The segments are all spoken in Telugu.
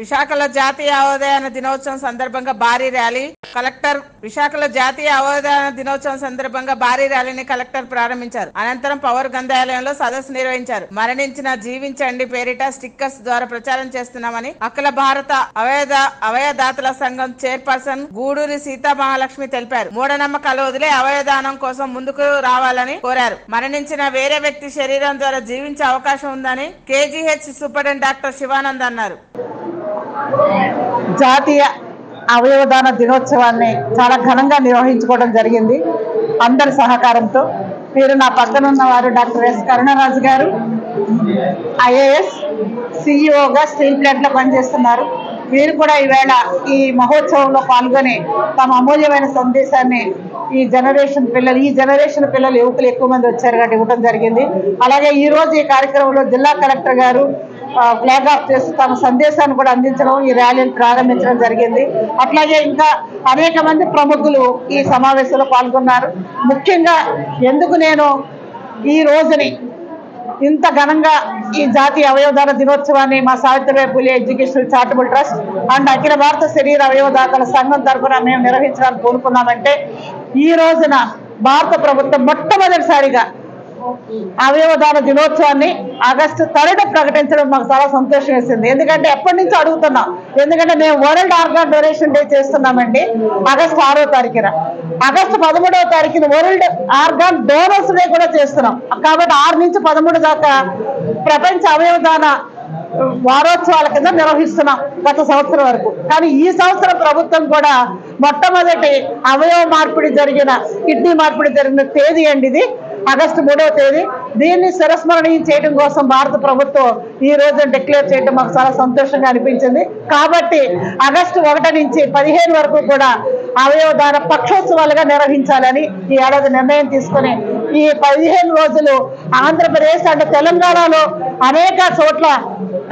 విశాఖలో జాతీయ అవధాన దినోత్సవం సందర్భంగా భారీ ర్యాలీ విశాఖలో జాతీయ అవధాన దినోత్సవం సందర్భంగా భారీ ర్యాలీని కలెక్టర్ ప్రారంభించారు. అనంతరం పవర్ గ్రంథాలయంలో సదస్సు నిర్వహించారు. మరణించిన జీవించండి పేరిట స్టిక్కర్స్ ద్వారా ప్రచారం చేస్తున్నామని అఖిల భారత అవయదాతల సంఘం చైర్పర్సన్ గూడూరి సీతా మహాలక్ష్మి తెలిపారు. మూఢనమ్మకాలు వదిలే అవయదానం కోసం ముందుకు రావాలని కోరారు. మరణించిన వేరే వ్యక్తి శరీరం ద్వారా జీవించే అవకాశం ఉందని కేజీహెచ్ సూపరింటెండెంట్ డాక్టర్ శివానంద్ అన్నారు. జాతీయ అవయవదాన దినోత్సవాన్ని చాలా ఘనంగా నిర్వహించుకోవడం జరిగింది అందరి సహకారంతో. మీరు నా పక్కన ఉన్న వారు డాక్టర్ ఎస్ కరుణరాజు గారు, ఐఏఎస్, సిఇఓగా స్టీల్ ప్లాంట్లో పనిచేస్తున్నారు. వీరు కూడా ఈవేళ ఈ మహోత్సవంలో పాల్గొని తమ అమూల్యమైన సందేశాన్ని ఈ జనరేషన్ పిల్లలు యువకులు ఎక్కువ మంది వచ్చారు కాబట్టి ఇవ్వడం జరిగింది. అలాగే ఈ రోజు ఈ కార్యక్రమంలో జిల్లా కలెక్టర్ గారు ఫ్లాగ్ ఆఫ్ చేస్తూ తమ సందేశాన్ని కూడా అందించడం, ఈ ర్యాలీని ప్రారంభించడం జరిగింది. అట్లాగే ఇంకా అనేక మంది ప్రముఖులు ఈ సమావేశంలో పాల్గొన్నారు. ముఖ్యంగా ఎందుకు నేను ఈ రోజుని ఇంత ఘనంగా ఈ జాతీయ అవయవదాన దినోత్సవాన్ని మా Savitribai Phule educational charitable trust and అఖిల భారత శరీర అవయవదాతల సంఘం తరఫున మేము నిర్వహించడానికి కోరుకున్నామంటే, ఈ రోజున భారత ప్రభుత్వం మొట్టమొదటిసారిగా అవయవదాన దినోత్సవాన్ని ఆగస్టు 3 ప్రకటించడం మాకు చాలా సంతోషం వేసింది. ఎందుకంటే ఎప్పటి నుంచో అడుగుతున్నాం. ఎందుకంటే మేము వరల్డ్ ఆర్గాన్ డొనేషన్ డే చేస్తున్నామండి ఆగస్టు 6వ తారీఖున. ఆగస్టు 13వ తారీఖున వరల్డ్ ఆర్గాన్ డోనర్స్ డే కూడా చేస్తున్నాం. కాబట్టి 6 నుంచి 13 దాకా ప్రపంచ అవయవదాన వారోత్సవాల కింద నిర్వహిస్తున్నాం గత సంవత్సరం వరకు. కానీ ఈ సంవత్సరం ప్రభుత్వం కూడా మొట్టమొదటి అవయవ మార్పిడి జరిగిన కిడ్నీ మార్పిడి జరిగిన తేదీ అండి ఇది, ఆగస్టు 3వ తేదీ. దీన్ని శిరస్మరణీయం చేయడం కోసం భారత ప్రభుత్వం ఈ రోజు డిక్లేర్ చేయడం మాకు చాలా సంతోషంగా అనిపించింది. కాబట్టి ఆగస్టు 1 నుంచి 15 వరకు కూడా అవయవదాన పక్షోత్సవాలుగా నిర్వహించాలని ఈ ఏడాది నిర్ణయం తీసుకుని ఈ 15 రోజులు ఆంధ్రప్రదేశ్ అండ్ తెలంగాణలో అనేక చోట్ల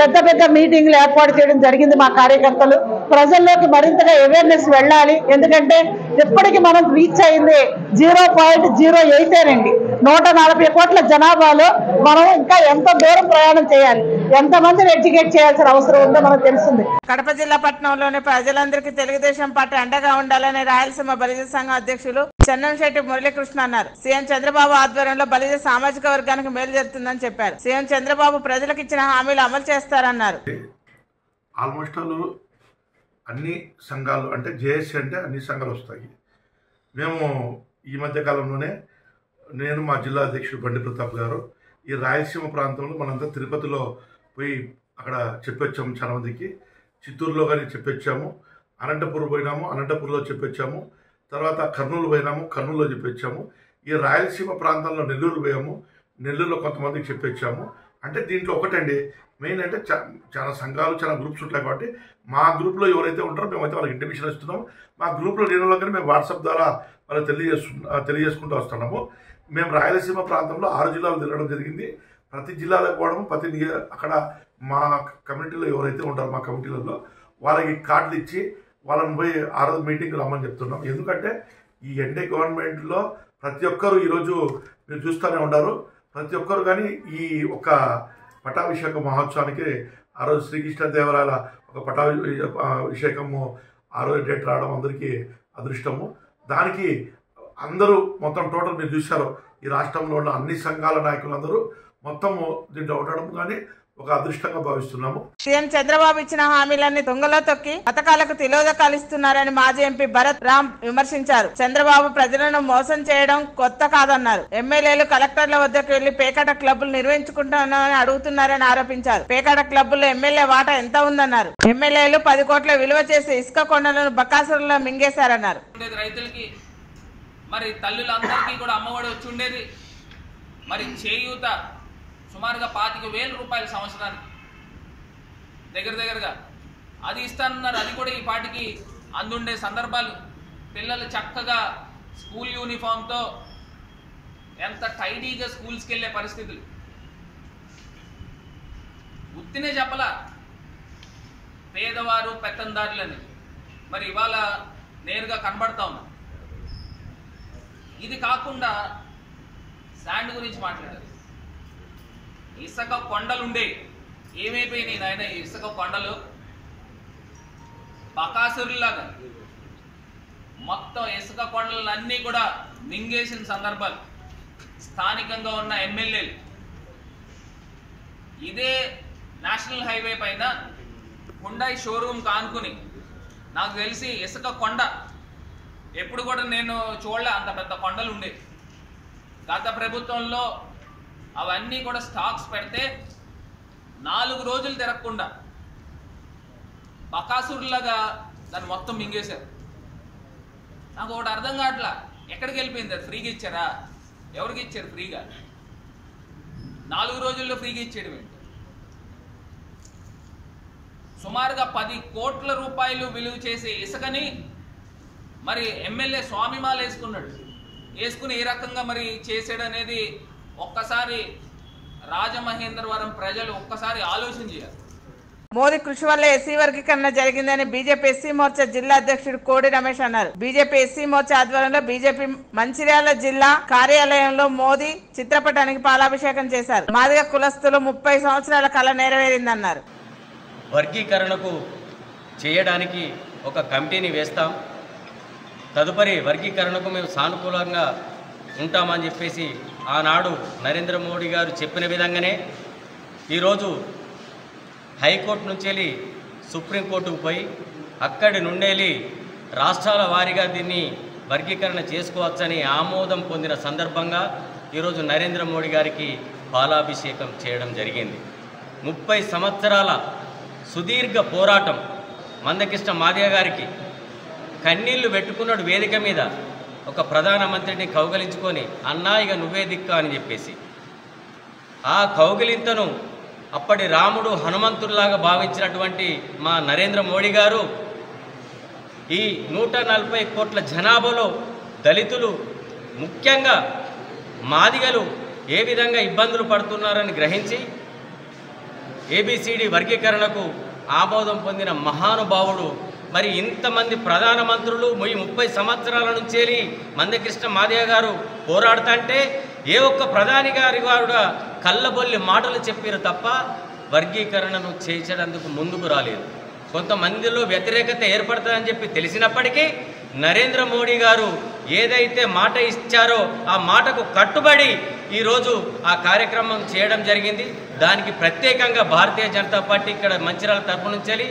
పెద్ద మీటింగ్లు ఏర్పాటు చేయడం జరిగింది. మా కార్యకర్తలు ప్రజల్లోకి మరింతగా అవేర్నెస్ వెళ్ళాలి. ఎందుకంటే ఇప్పటికి మనం రీచ్ అయింది 0.08 140 కోట్ల జనాభాలో మనం ఇంకా ఎంత దూరం ప్రయాణం చేయాలి, ఎంతమందిని ఎడ్యుకేట్ చేయాల్సిన అవసరం ఉందో మనకు తెలిసింది. కడప జిల్లా పట్టణంలోని ప్రజలందరికీ తెలుగుదేశం పార్టీ అండగా ఉండాలని రాయలసీమ బలిజ సంఘం అధ్యక్షులు చంద్రంశెట్టి మురళీకృష్ణ అన్నారు. సీఎం చంద్రబాబు ఆధ్వర్యంలో బలిజ సామాజిక వర్గానికి మేలు జరుగుతుందని చెప్పారు. సీఎం చంద్రబాబు ప్రజలకు ఇచ్చిన హామీలు అమలు చేస్తారన్నారు. ఆల్మోస్ట్ అన్ని సంఘాలు అంటే జేఏసీ అంటే అన్ని సంఘాలు వస్తాయి. మేము ఈ మధ్య కాలంలోనే నేను మా జిల్లా అధ్యక్షుడు బండి ప్రతాప్ గారు ఈ రాయలసీమ ప్రాంతంలో మనంతా తిరుపతిలో పోయి అక్కడ చెప్పొచ్చాము. చాలా మందికి చిత్తూరులో కానీ చెప్పొచ్చాము, అనంతపురం పోయినాము, అనంతపురంలో చెప్పొచ్చాము, తర్వాత కర్నూలు పోయినాము, కర్నూలులో చెప్పొచ్చాము. ఈ రాయలసీమ ప్రాంతంలో నెల్లూరు పోయాము, నెల్లూరులో కొంతమందికి చెప్పొచ్చాము. అంటే దీంట్లో ఒకటండి మెయిన్ అంటే చాలా సంఘాలు చాలా గ్రూప్స్ ఉంటాయి. కాబట్టి మా గ్రూప్లో ఎవరైతే ఉంటారో మేమైతే వాళ్ళకి ఇంటిమేషన్ ఇస్తున్నాము. మా గ్రూప్లో నేను కానీ మేము వాట్సాప్ ద్వారా వాళ్ళకి తెలియజేసుకుంటూ వస్తున్నాము. మేము రాయలసీమ ప్రాంతంలో 6 జిల్లాలు తిరగడం జరిగింది. ప్రతి జిల్లాలకు పోవడం, అక్కడ మా కమ్యూనిటీలో ఎవరైతే ఉంటారో మా కమ్యూనిటీలలో వాళ్ళకి కార్డులు ఇచ్చి వాళ్ళని పోయి ఆ రోజు మీటింగ్లు రమ్మని చెప్తున్నాం. ఎందుకంటే ఈ ఎన్డీఏ గవర్నమెంట్లో ప్రతి ఒక్కరు ఈరోజు మీరు చూస్తూనే ఉన్నారు. ప్రతి ఒక్కరు కానీ ఈ ఒక పట్టాభిషేక మహోత్సవానికి ఆ రోజు శ్రీకృష్ణదేవరాయల ఒక పట్టాభిషేకము ఆ రోజు డేట్ రావడం అందరికీ అదృష్టము. దానికి అందరూ మొత్తం టోటల్ మీరు చూశారు ఈ రాష్ట్రంలో ఉన్న అన్ని సంఘాల నాయకులందరూ మొత్తము దీంట్లో ఉండడం కానీ ఒక అదృష్టంగా భావిస్తున్నాము. సీఎం చంద్రబాబు ఇచ్చిన హామీలన్నీ దొంగలో తొక్కి పథకాలకు తిలోదకాలు ఇస్తున్నారని మాజీ ఎంపీ భరత్ రామ్ విమర్శించారు. చంద్రబాబు ప్రజలను మోసం చేయడం కొత్త కాదన్నారు. ఎమ్మెల్యేలు కలెక్టర్ల వద్దకు వెళ్లి పేకాట క్లబ్బులు నిర్వహించుకుంటున్నామని అడుగుతున్నారని ఆరోపించారు. పేకాట క్లబ్బుల్లో ఎమ్మెల్యే వాటా ఎంత ఉందన్నారు. ఎమ్మెల్యేలు 10 కోట్ల విలువ చేసి ఇసుక కొండలను బకాసురులో మింగేశారన్నారు. రైతులకి మరి తల్లులందరికీ కూడా అమ్మఒడి వచ్చి ఉండేది. మరి చేయూత సుమారుగా 25,000 రూపాయల సంవత్సరానికి దగ్గరగా అది ఇస్తానన్నారు. అది కూడా ఈ పాటికి అందుండే సందర్భాలు. పిల్లలు చక్కగా స్కూల్ యూనిఫామ్తో ఎంత టైడీగా స్కూల్స్కి వెళ్ళే పరిస్థితులు గుర్తినే చెప్పలా. పేదవారు పెత్తందారులని మరి ఇవాళ నేరుగా కనబడతా ఉన్నా. ఇది కాకుండా శాండ్ గురించి మాట్లాడారు. ఇసుక కొండలుండే ఏమైపోయినాయి నాయన ఇసుక కొండలు? బకాసురులాగా మొత్తం ఇసుక కొండలన్నీ కూడా మింగేసిన సందర్భాలు స్థానికంగా ఉన్న ఎమ్మెల్యేలు. ఇదే నేషనల్ హైవే పైన హుండాయ్ షోరూమ్ కానుకుని నాకు తెలిసి ఇసుక కొండ ఎప్పుడు కూడా నేను చూడలే, అంత పెద్ద కొండలు ఉండేవి. గత ప్రభుత్వంలో అవన్నీ కూడా స్టాక్స్ పెడితే 4 రోజులు తిరగకుండా బకాసురులాగా దాన్ని మొత్తం మింగేశారు. నాకు ఒకటి అర్థం కావట్లా, ఎక్కడికి వెళ్ళిపోయింది అది? ఫ్రీగా ఇచ్చారా? ఎవరికి ఇచ్చారు ఫ్రీగా? 4 రోజుల్లో ఫ్రీగా ఇచ్చేయడం ఏంటి? సుమారుగా 10 కోట్ల రూపాయలు విలువ చేసే ఇసుకని మరి ఎమ్మెల్యే స్వామిమాల వేసుకుని ఏ రకంగా మరి చేసాడు అనేది ఒక్కసారి రాజమహేంద్రవరం ప్రజలు ఒక్కసారి ఆలోచన చేయాలి. మోదీ కృషి వల్ల ఎస్సీ వర్గీకరణ జరిగిందని బీజేపీ ఎస్సీ మోర్చా జిల్లా అధ్యక్షుడు కోడి రమేష్ అన్నారు. బీజేపీ ఎస్సీ మోర్చా ఆధ్వర్యంలో బీజేపీ మంచిర్యాల జిల్లా కార్యాలయంలో మోదీ చిత్రపటానికి పాలాభిషేకం చేశారు. మాదిగ కులస్తులు 30 సంవత్సరాల కళ నెరవేరిందన్నారు. వర్గీకరణకు చేయడానికి ఒక కమిటీని వేస్తాం. తదుపరి వర్గీకరణకు మేము సానుకూలంగా ఉంటామని చెప్పేసి ఆనాడు నరేంద్ర మోడీ గారు చెప్పిన విధంగానే ఈరోజు హైకోర్టు నుంచి వెళ్ళి సుప్రీంకోర్టుకు పోయి అక్కడి నుండి రాష్ట్రాల వారీగా దీన్ని వర్గీకరణ చేసుకోవచ్చని ఆమోదం పొందిన సందర్భంగా ఈరోజు నరేంద్ర మోడీ గారికి పాలాభిషేకం చేయడం జరిగింది. 30 సంవత్సరాల సుదీర్ఘ పోరాటం మందకృష్ణ మాదిగ గారికి కన్నీళ్లు పెట్టుకున్నాడు. వేదిక మీద ఒక ప్రధానమంత్రిని కౌగలించుకొని అన్నా ఇక నువ్వే దిక్కు అని చెప్పేసి ఆ కౌగిలింతను అప్పటి రాముడు హనుమంతుడిలాగా భావించినటువంటి మా నరేంద్ర మోడీ గారు ఈ 140 కోట్ల జనాభాలో దళితులు ముఖ్యంగా మాదిగలు ఏ విధంగా ఇబ్బందులు పడుతున్నారని గ్రహించి ఏబిసిడి వర్గీకరణకు ఆమోదం పొందిన మహానుభావుడు. మరి ఇంతమంది ప్రధానమంత్రులు 30 సంవత్సరాల నుంచి మందకృష్ణ మాదిగ గారు పోరాడుతుంటే ఏ ఒక్క ప్రధాని గారి కూడా కళ్ళబొల్లి మాటలు చెప్పారు తప్ప వర్గీకరణను చేసేందుకు ముందుకు రాలేదు. కొంతమందిలో వ్యతిరేకత ఏర్పడుతుందని చెప్పి తెలిసినప్పటికీ నరేంద్ర మోడీ గారు ఏదైతే మాట ఇచ్చారో ఆ మాటకు కట్టుబడి ఈరోజు ఆ కార్యక్రమం చేయడం జరిగింది. దానికి ప్రత్యేకంగా భారతీయ జనతా పార్టీ ఇక్కడ మంచిర్యాల తరపు నుంచి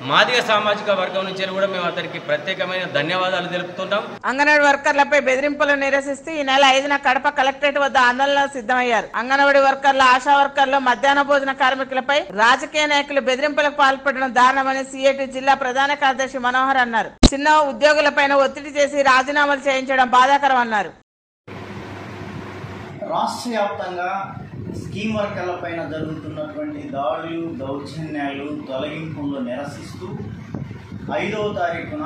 మాదిగ సామాజిక వర్గం నుంచి కూడా మేము అతనికి ప్రత్యేకమైన ధన్యవాదాలు తెలుపుతున్నాం. అంగన్వాడీ వర్కర్లపై బెదిరింపులను నిరసిస్తూ ఈ నెల 5న కడప కలెక్టరేట్ వద్ద ఆందోళన సిద్ధమయ్యారు. అంగన్వాడీ వర్కర్లు, ఆశా వర్కర్లు, మధ్యాహ్న భోజన కార్మికులపై రాజకీయ నాయకులు బెదిరింపులకు పాల్పడడం దారుణమని సిఐటి జిల్లా ప్రధాన కార్యదర్శి మనోహర్ అన్నారు. చిన్న ఉద్యోగులపైన ఒత్తిడి చేసి రాజీనామాలు చేయించడం బాధాకరం అన్నారు. రాష్ట్ర వ్యాప్తంగా స్కీమ్ వర్కర్ల పైన జరుగుతున్నటువంటి దాడులు, దౌర్జన్యాలు, తొలగింపులను నిరసిస్తూ 5వ తారీఖున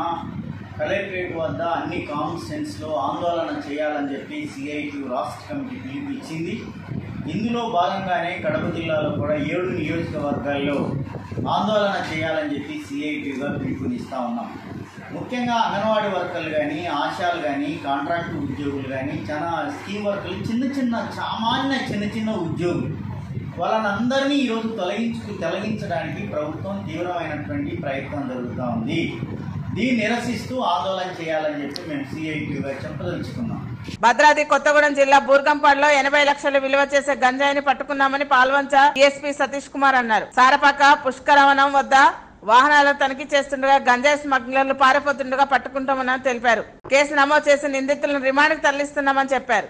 కలెక్టరేట్ వద్ద అన్ని కాన్స్టిట్యుయెన్సీలో ఆందోళన చేయాలని చెప్పి సిఐటి రాష్ట్ర కమిటీ పిలుపు ఇచ్చింది. ఇందులో భాగంగానే కడప జిల్లాలో కూడా 7 నియోజకవర్గాల్లో ఆందోళన చేయాలని చెప్పి సిఐటిగా పిలుపునిస్తూ ఉన్నాం. ముఖ్యంగా అంగన్వాడీ వర్కర్లు కానీ, ఆశాలు కానీ, కాంట్రాక్ట్ ఉద్యోగులు కానీ, చాలా స్కీమ్ వర్కర్లు చిన్న చిన్న ఉద్యోగులు వాళ్ళనందరినీ ఈరోజు తొలగించడానికి ప్రభుత్వం తీవ్రమైనటువంటి ప్రయత్నం జరుగుతూ ఉంది. దీన్ని నిరసిస్తూ ఆందోళన చేయాలని చెప్పి మేము సిఐటిగా చెప్పదలుచుకున్నాం. భద్రాద్రి కొత్తగూడెం జిల్లా బూర్గంపాడులో 80 లక్షలు విలువ చేసే గంజాయిని పట్టుకున్నామని పాల్వంచ డిఎస్పీ సతీష్ కుమార్ అన్నారు. సారపాక పుష్కరవనం వద్ద వాహనాలను తనిఖీ చేస్తుండగా గంజాయి స్మగ్లర్లు పారిపోతుండగా పట్టుకుంటామని తెలిపారు. కేసు నమోదు చేసి నిందితులను రిమాండ్కు తరలిస్తున్నామని చెప్పారు.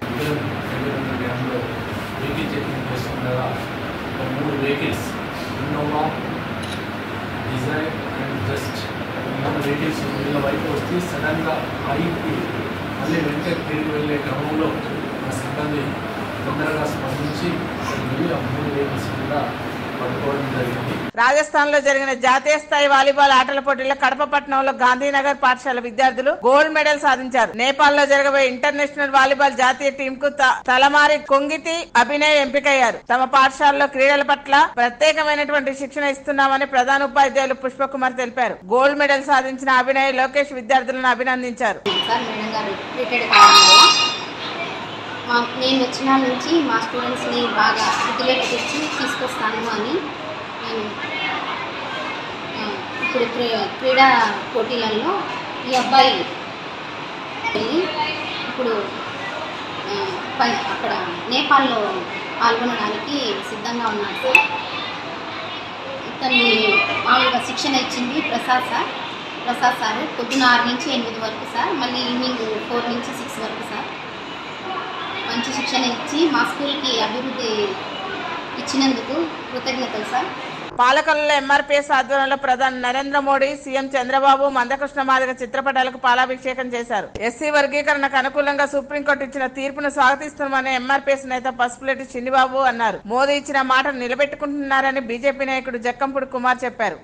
రాజస్థాన్ లో జరిగిన జాతీయ స్థాయి వాలీబాల్ ఆటల పోటీల్లో కడప పట్టణంలో గాంధీనగర్ పాఠశాల విద్యార్థులు గోల్డ్ మెడల్ సాధించారు. నేపాల్ లో జరగబోయే ఇంటర్నేషనల్ వాలీబాల్ జాతీయ టీం కు తలమారి కొంగితి అభినయ్ ఎంపికయ్యారు. తమ పాఠశాలలో క్రీడల పట్ల ప్రత్యేకమైనటువంటి శిక్షణ ఇస్తున్నామని ప్రధాన ఉపాధ్యాయులు పుష్పకుమార్ తెలిపారు. గోల్డ్ మెడల్ సాధించిన అభినయ్, లోకేష్ విద్యార్థులను అభినందించారు. నేను వచ్చిన నుంచి మా స్టూడెంట్స్ని బాగా వృద్ధిలోకి తెచ్చి తీసుకొస్తాను అని నేను ఇప్పుడు క్రీడా పోటీలలో ఈ అబ్బాయి వెళ్ళి ఇప్పుడు అక్కడ నేపాల్లో పాల్గొనడానికి సిద్ధంగా ఉన్నాడు సార్. ఇతన్ని మామూలుగా శిక్షణ ఇచ్చింది ప్రసాద్ సార్ పొద్దున 6 నుంచి 8 వరకు సార్, మళ్ళీ ఈవినింగ్ 4 నుంచి 6 వరకు సార్. మంచి శిక్షణ ఇచ్చి మా స్కూల్కి అభివృద్ధి ఇచ్చినందుకు కృతజ్ఞతలు సార్. పాలకొల్లులో ఎంఆర్పీఎస్ ఆధ్వర్యంలో ప్రధాని నరేంద్ర మోడీ, సీఎం చంద్రబాబు, మందకృష్ణ మాదిగ చిత్రపటాలకు పాలాభిషేకం చేశారు. ఎస్సీ వర్గీకరణకు అనుకూలంగా సుప్రీంకోర్టు ఇచ్చిన తీర్పును స్వాగతిస్తున్నామని ఎంఆర్పీఎస్ నేత పసుపులేటి చిన్నిబాబు అన్నారు. మోదీ ఇచ్చిన మాట నిలబెట్టుకుంటున్నారని బీజేపీ నాయకుడు జక్కంపూడి కుమార్ చెప్పారు.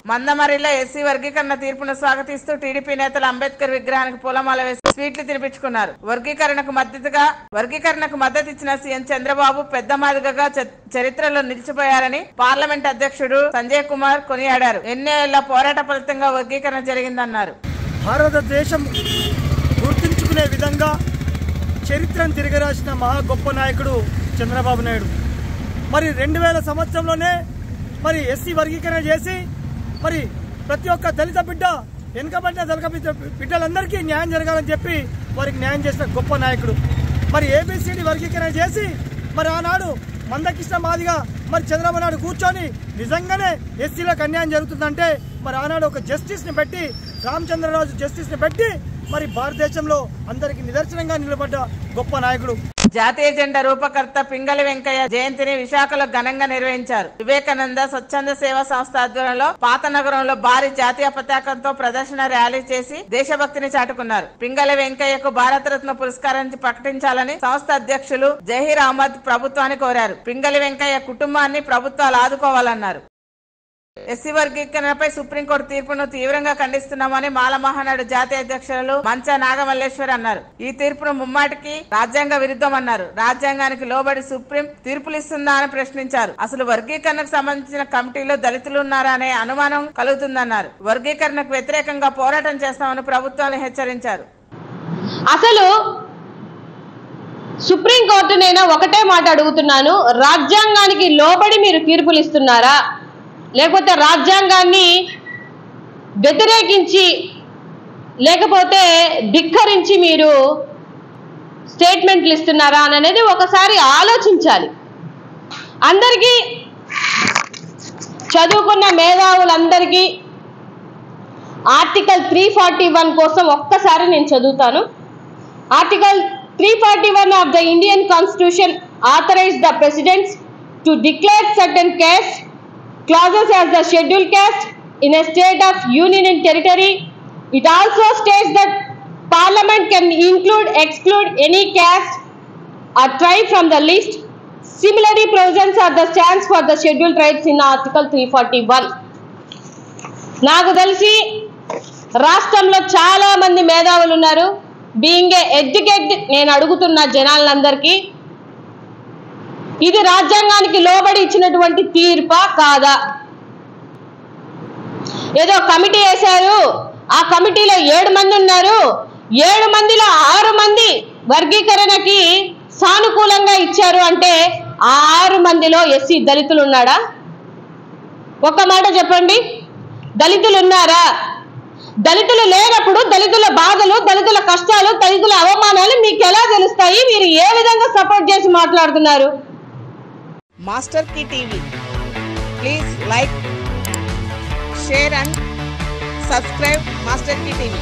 మందమరిలో ఎస్సీ వర్గీకరణ తీర్పును స్వాగతిస్తూ టీడీపీ నేతలు అంబేద్కర్ విగ్రహానికి పూలమాల వేసి స్వీట్లు తినిపించుకున్నారు. వర్గీకరణకు మద్దతు ఇచ్చిన సీఎం చంద్రబాబు పెద్ద మాదిగగా చరిత్రలో నిలిచిపోయారని పార్లమెంట్ అధ్యక్షుడు సంజయ్ కుమార్ కొనియాడారు. ఎన్నేళ్ల పోరాట ఫలితంగా వర్గీకరణ జరిగిందన్నారు. భారతదేశం గుర్తించుకునే విధంగా చరిత్రను తిరగరాసిన మహా గొప్ప నాయకుడు చంద్రబాబు నాయుడు. మరి 2000 సంవత్సరంలోనే మరి ఎస్సీ వర్గీకరణ చేసి మరి ప్రతి ఒక్క దళిత బిడ్డ, వెనుకబడిన దళిత బిడ్డలందరికీ న్యాయం జరగాలని చెప్పి వారికి న్యాయం చేసిన గొప్ప నాయకుడు. మరి ఏబిసిడి వర్గీకరణ చేసి మరి ఆనాడు మందకృష్ణ మాదిగా మరి చంద్రబాబు నాయుడు కూర్చొని నిజంగానే ఎస్సీలకు అన్యాయం జరుగుతుందంటే మరి ఆనాడు ఒక జస్టిస్ని పెట్టి, రామచంద్రరాజు జస్టిస్ని పెట్టి మరి భారతదేశంలో అందరికి నిదర్శనంగా నిలబడ్డ గొప్ప నాయకుడు. జాతీయ జెండా రూపకర్త పింగళి వెంకయ్య జయంతిని విశాఖలో ఘనంగా నిర్వహించారు. వివేకానంద స్వచ్ఛంద సేవా సంస్థ ఆధ్వర్యంలో పాత నగరంలో భారీ జాతీయ పతాకంతో ప్రదర్శన ర్యాలీ చేసి దేశభక్తిని చాటుకున్నారు. పింగళి వెంకయ్యకు భారతరత్న పురస్కారాన్ని ప్రకటించాలని సంస్థ అధ్యక్షులు జహీర్ అహ్మద్ ప్రభుత్వాన్ని కోరారు. పింగళి వెంకయ్య కుటుంబాన్ని ప్రభుత్వాలు ఆదుకోవాలన్నారు. ఎస్సీ వర్గీకరణపై సుప్రీంకోర్టు తీర్పును తీవ్రంగా ఖండిస్తున్నామని మాల మహానాడు జాతీయ అధ్యక్షులు మంచా నాగమల్లేశ్వర్ అన్నారు. ఈ తీర్పును ముమ్మాటికి రాజ్యాంగ విరుద్ధమన్నారు. రాజ్యాంగానికి లోబడి సుప్రీం తీర్పులిస్తుందా అని ప్రశ్నించారు. అసలు వర్గీకరణకు సంబంధించిన కమిటీలో దళితులు ఉన్నారా అనే అనుమానం కలుగుతుందన్నారు. వర్గీకరణకు వ్యతిరేకంగా పోరాటం చేస్తామని ప్రభుత్వాన్ని హెచ్చరించారు. అసలు సుప్రీంకోర్టునైనా ఒకటే మాట అడుగుతున్నాను, రాజ్యాంగానికి లోబడి మీరు తీర్పులు ఇస్తున్నారా, లేకపోతే రాజ్యాంగాన్ని వ్యతిరేకించి లేకపోతే ధిక్కరించి మీరు స్టేట్మెంట్లు ఇస్తున్నారా అనేది ఒకసారి ఆలోచించాలి. అందరికీ చదువుకున్న మేధావులందరికీ ఆర్టికల్ 341 కోసం ఒక్కసారి నేను చదువుతాను. Article 341 of the Indian Constitution authorized the president to declare certain caste clauses as the scheduled caste in a state of union and territory. It also states that Parliament can include, exclude any caste or tribe from the list. Similarly, provisions are the stands for the scheduled tribes in Article 341. నాకు తెలిసి రాష్ట్రంలో చాలా మంది మేధావులు ఉన్నారు. బీయింగ్ ఏ ఎడ్యుకేటెడ్ నేను అడుగుతున్న జనాలందరికీ, ఇది రాజ్యాంగానికి లోబడి ఇచ్చినటువంటి తీర్పా కాదా? ఏదో కమిటీ వేశారు, ఆ కమిటీలో 7 మంది ఉన్నారు, 7 మందిలో 6 మంది వర్గీకరణకి సానుకూలంగా ఇచ్చారు అంటే ఆ 6 మందిలో ఎస్సీ దళితులు ఉన్నాడా? ఒక్క మాట చెప్పండి, దళితులు ఉన్నారా? దళితులు లేనప్పుడు దళితుల బాధలు, దళితుల కష్టాలు, దళితుల అవమానాలు మీకు ఎలా తెలుస్తాయి? మీరు ఏ విధంగా సపోర్ట్ చేసి మాట్లాడుతున్నారు? Master key TV, please like, share and subscribe master key TV.